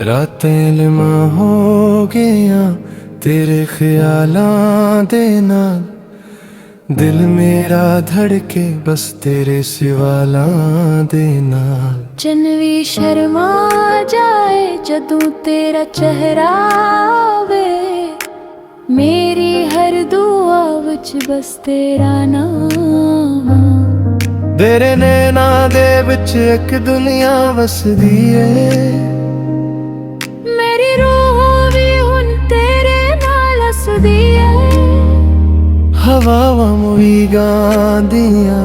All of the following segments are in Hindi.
रातें लिमा हो गया तेरे ख्यालां दे नाल, दिल मेरा धड़के बस तेरे सिवालां दे नाल। चन भी शर्मा जाए जदू तेरा चेहरा आवे, मेरी हर दुआ विच बस तेरा नाम। तेरे नैना दे विच एक दुनिया वसदी है, मेरी रूह भी हुन तेरे नाल हसदी है। हवावां भी गांदियां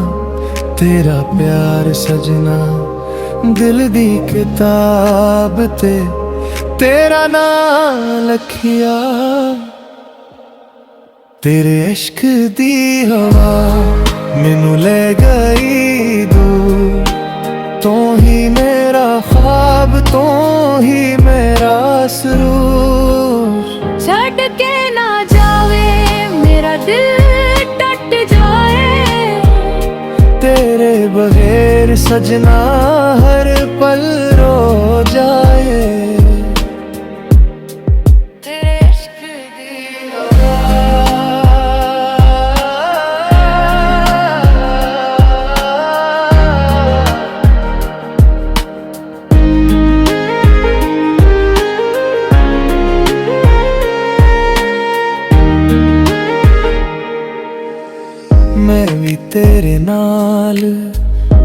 तेरा प्यार सजना, दिल दी किताब ते तेरा नाम लखिया। तेरे इश्क दी हवा मैनू ले गई दूर, तू ही मेरा ख्वाब, तू ही मेरा सुरूर। छड़ के ना जावे मेरा दिल टट जाए, तेरे बगैर सजना हर पल रो जाए। तेरे इश्क दी मैं भी तेरे नाल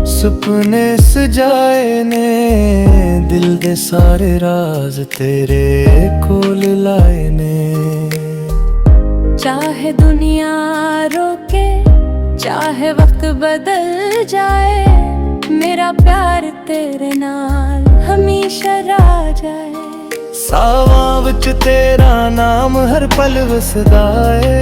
सुपने सजाए ने, दिल दे सारे राज तेरे कोल लाए ने। चाहे दुनिया रोके चाहे वक्त बदल जाए, मेरा प्यार तेरे नाल हमेशा रह जाए। सावां विच तेरा नाम हर पल वसदा है,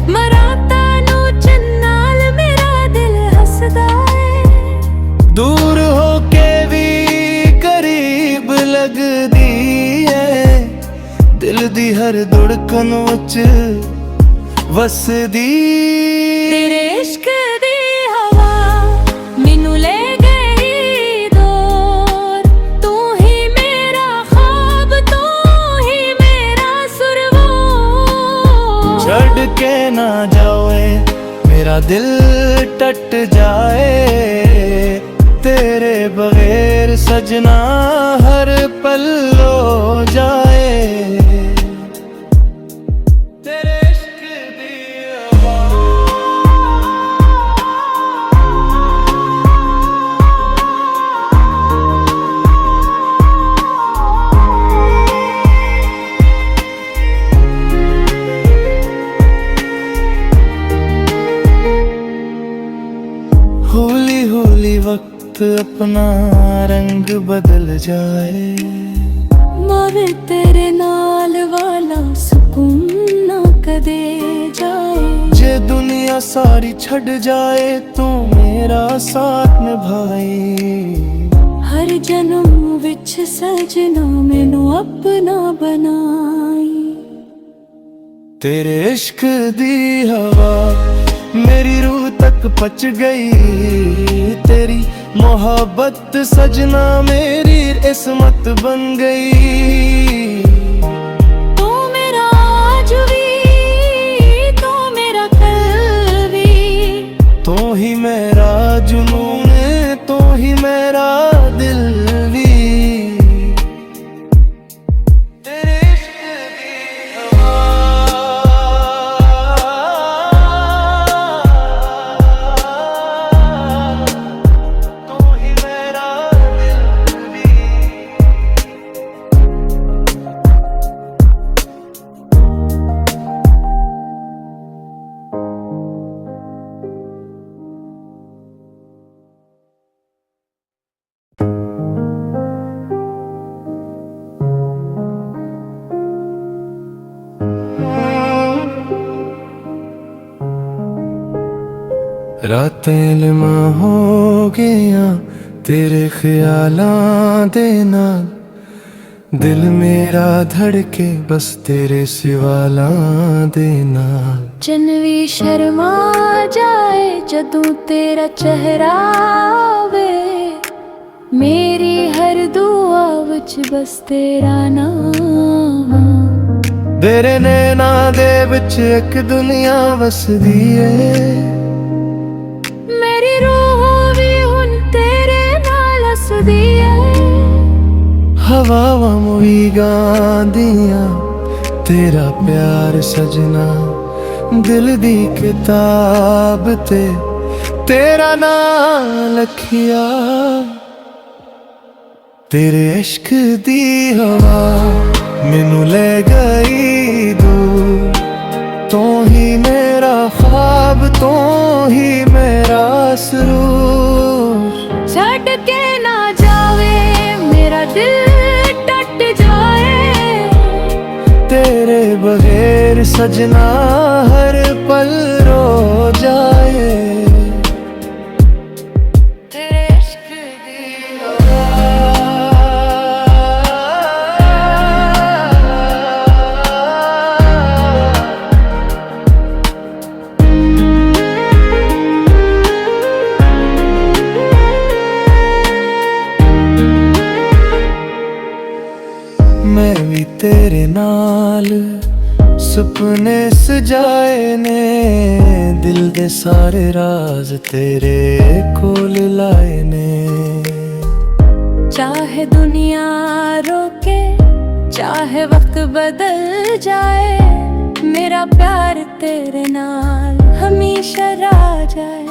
मराता नू चन्नाल मेरा दिल हसदा है। दूर होके भी करीब लगदी है, दिल दी हर धड़कन विच वसदी। तेरे इश्क दी हवा मैनू ले गई दूर, तू ही मेरा ख्वाब, तू ही मेरा सुरवूर। छड़ के ना जाए मेरा दिल टट जाए, तेरे बगैर सजना हर पल रो जाए। तेरे इश्क दी हवा होली होली वक्त अपना रंग बदल जाए, मावे तेरे नाल वाला सुकून ना कदे जाए। जे दुनिया सारी छड़ जाए तू मेरा साथ निभाए। हर जन्म विच सजना मैनू अपना बनाई। तेरे इश्क दी हवा मेरी रूह तक पच गई, तेरी मोहब्बत सजना मेरी इस्मत बन गई। तू मेरा आज भी, तू मेरा कल भी, तू ही मेरा जुनून, तू ही मेरा दिल भी। तेरे इश्क दी हवा तू ही मेरा दिल भी। रातें लिमा हो गया तेरे ख्यालां दे नाल, दिल मेरा धड़के बस तेरे सिवालां दे नाल। चन भी शर्मा जाए जदू तेरा चेहरा आवे, ਮੇਰੀ ਹਰ ਦੁਆ ਵਿੱਚ ਬਸ ਤੇਰਾ ਨਾਮ। ਤੇਰੇ ਨੈਣਾਂ ਦੇ ਵਿੱਚ ਇੱਕ ਦੁਨੀਆ ਵਸਦੀ ਏ। ਮੇਰੀ ਰੂਹ ਵੀ ਹੁਣ ਤੇਰੇ ਨਾਲ ਹੱਸਦੀ ਏ। ਹਵਾਵਾਂ ਵੀ ਗਾਉਂਦੀਆਂ ਤੇਰਾ ਪਿਆਰ ਸਜਣਾ, ਦਿਲ ਦੀ ਕਿਤਾਬ ਤੇ ਤੇਰਾ ਨਾਂ ਲਿਖਿਆ। ਤੇਰੇ ਇਸ਼ਕ ਦੀ ਹਵਾ ਮੈਨੂੰ ਲੈ ਗਈ ਦੂਰ, ਤੂੰ ਹੀ ਮੇਰਾ ख्वाब, ਤੂੰ ਹੀ ਮੇਰਾ ਸਰੂਰ। ਛੱਡ ਕੇ ਨਾ ਜਾਵੇ ਮੇਰਾ ਦਿਲ ਟੁੱਟ ਜਾਏ। तेरे बगैर सजना हर पल रो जाए। तेरे इश्क दी मैं भी तेरे नाल सुपने सजाए ने, दिल दे सारे राज तेरे कोल लाए ने। चाहे दुनिया रोके, चाहे वक्त बदल जाए, मेरा प्यार तेरे नाल हमेशा रह जाए।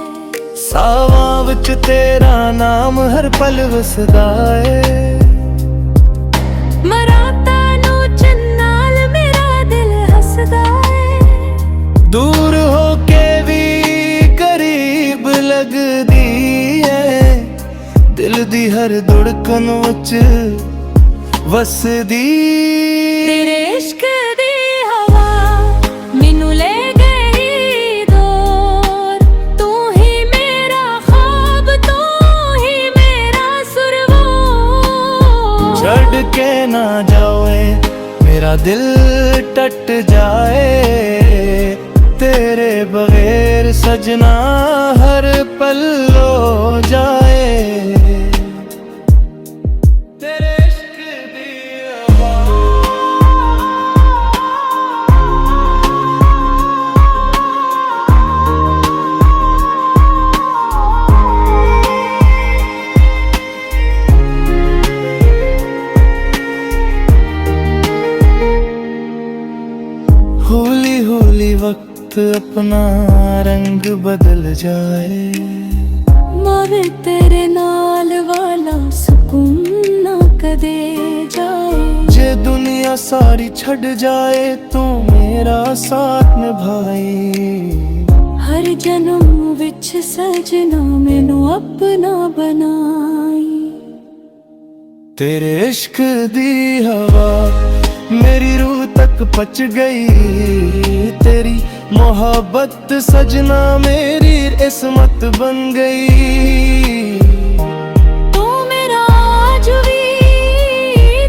सावां विच तेरा नाम हर पल वसदा है। मराता नू चन्नाल मेरा दिल हसदा है। दूर होके भी करीब लगदी है, दिल दी हर धड़कन विच वसदी। तेरे इश्क दी हवा मैनू ले गई दूर, तू ही मेरा ख्वाब, तू ही मेरा सुरवोर। छड़ के ना जाए मेरा दिल टट जाए, तेरे बगैर सजना हर पल रो जाए। तेरे इश्क दी हवा हौली हौली वक्त अपना रंग बदल जाए। मावे तेरे नाल वाला सुकून ना कदे जाए। जे दुनिया सारी छड़ जाए तू मेरा साथ निभाए। हर जन्म विच सजना मैनू अपना बनाई। तेरे इश्क दी हवा मेरी रूह तक पच गई, तेरी मोहब्बत सजना मेरी इस्मत बन गई। तू मेरा आज भी,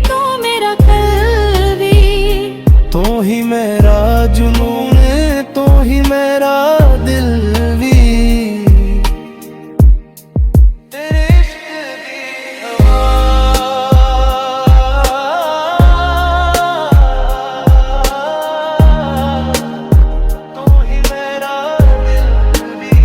तू मेरा कल भी, तू ही मेरा जुनून, तू ही मेरा दिल भी। तेरे इश्क दी हवा, तू ही मेरा दिल भी।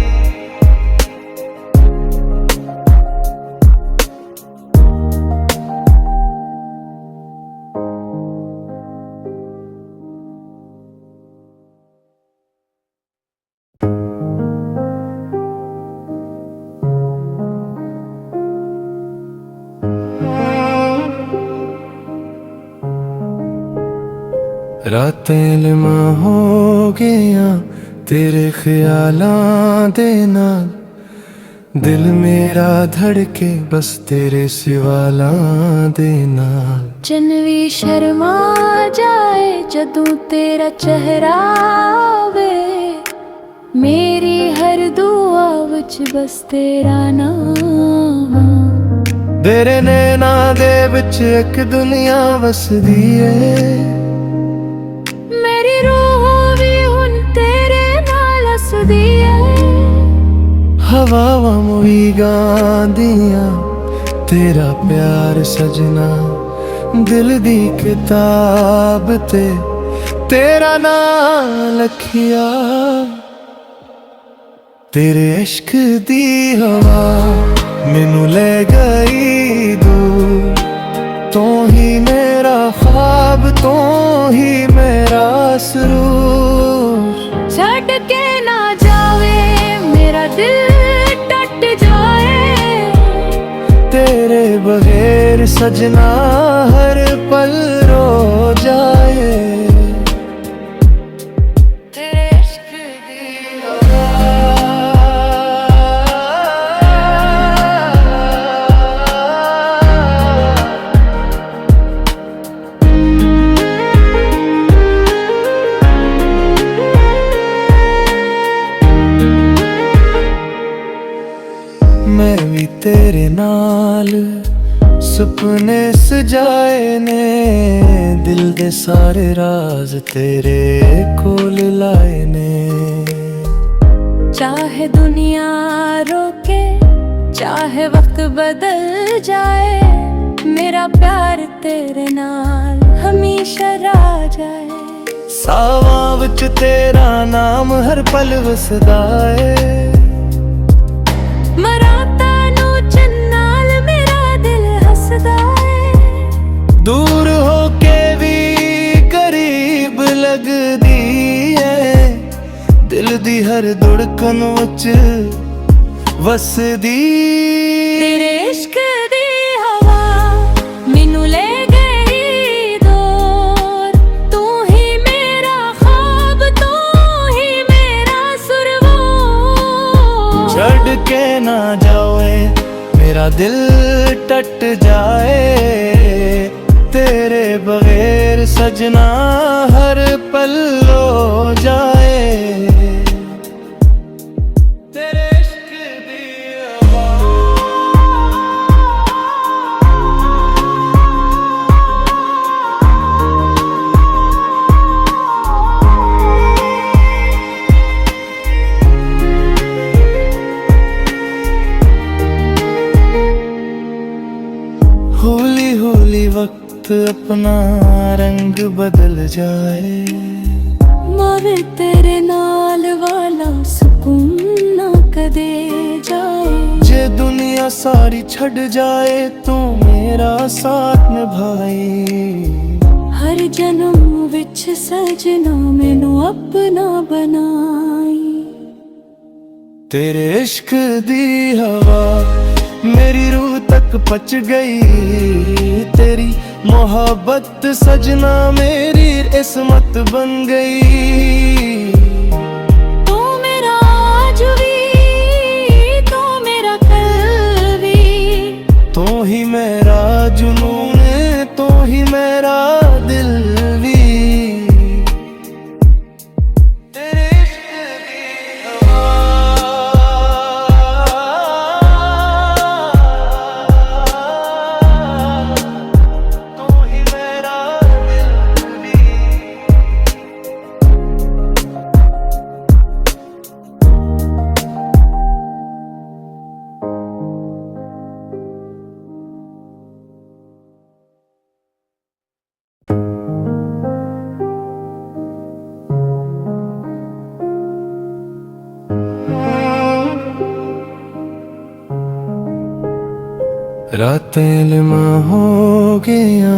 रातें लिमा हो गया तेरे ख्यालां दे नाल, दिल मेरा धड़के बस तेरे सवालां दे नाल। चन भी शर्मा जाए जदों तेरा चेहरा आवे। मेरी हर दुआ विच बस तेरा नाम। तेरे नैनां दे विच एक दुनिया वसदी ए। मेरी रूह भी हुण तेरे नाल हसदी ए। हवावां भी गांदियां तेरा प्यार सजना दिल दी किताब ते तेरा नाम लखिया। तेरे इश्क दी हवा मैनू ले गई दूर, तू ही मेरा ख्वाब तू ही मेरा सुरूर। छड़ के ना जावे मेरा दिल टट जाए, तेरे बगैर सजना हर पल रो जाए। तेरे इश्क दी मैं भी तेरे नाल सुपने सजाए ने, दिल दे सारे राज तेरे कोल लाए ने। चाहे दुनिया रोके चाहे वक्त बदल जाए, मेरा प्यार तेरे नाल हमेशा रह जाए। सावां विच तेरा नाम हर पल वसदा है, मराता नू चन्नाल मेरा दिल हसदा है। दूर होके भी करीब लगदी है, दिल दी हर धड़कन विच वसदी। तेरे इश्क दी हवा मैनू ले गई दूर, तू ही मेरा ख्वाब तू ही मेरा सुरवोर। छड़ के ना जाए मेरा दिल टट जाए, तेरे बगैर सजना हर पल रो जाए। तेरे इश्क दी होली होली वक्त अपना रंग बदल जाए। मावे तेरे नाल वाला सुकून ना कदे जाए, जे दुनिया सारी छड़ जाए तू मेरा साथ निभाए। हर जन्म विच सजना मैनू अपना बनाई। तेरे इश्क दी हवा मेरी रूह तक पच गई, तेरी मोहब्बत सजना मेरी इस्मत बन गई। तू मेरा आज भी तू मेरा कल भी, तू ही मेरा जुनून तू ही मेरा दिल भी। तेरे इश्क दी हवा तू ही मेरा दिल भी। रातें लिमा हो गया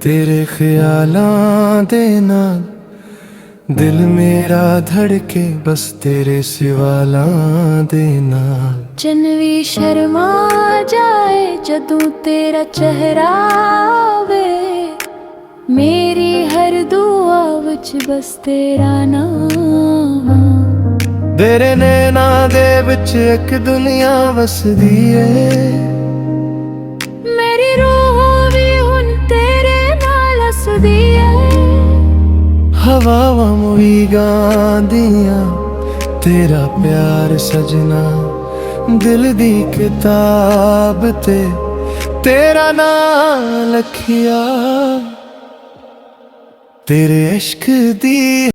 तेरे ख्यालां दे नाल, दिल मेरा धड़के बस तेरे सिवालां दे नाल। चन भी शर्मा जाए जदू तेरा चेहरा आवे, मेरी हर दुआ विच बस तेरा नाम। तेरे नैना दे विच एक दुनिया वसदी है, मेरी रूह भी हुन तेरे नाल हसदी है। हवावां मुई गांदियां तेरा प्यार सजना दिल दी किताब ते तेरा नाम लखिया। तेरे इश्क दी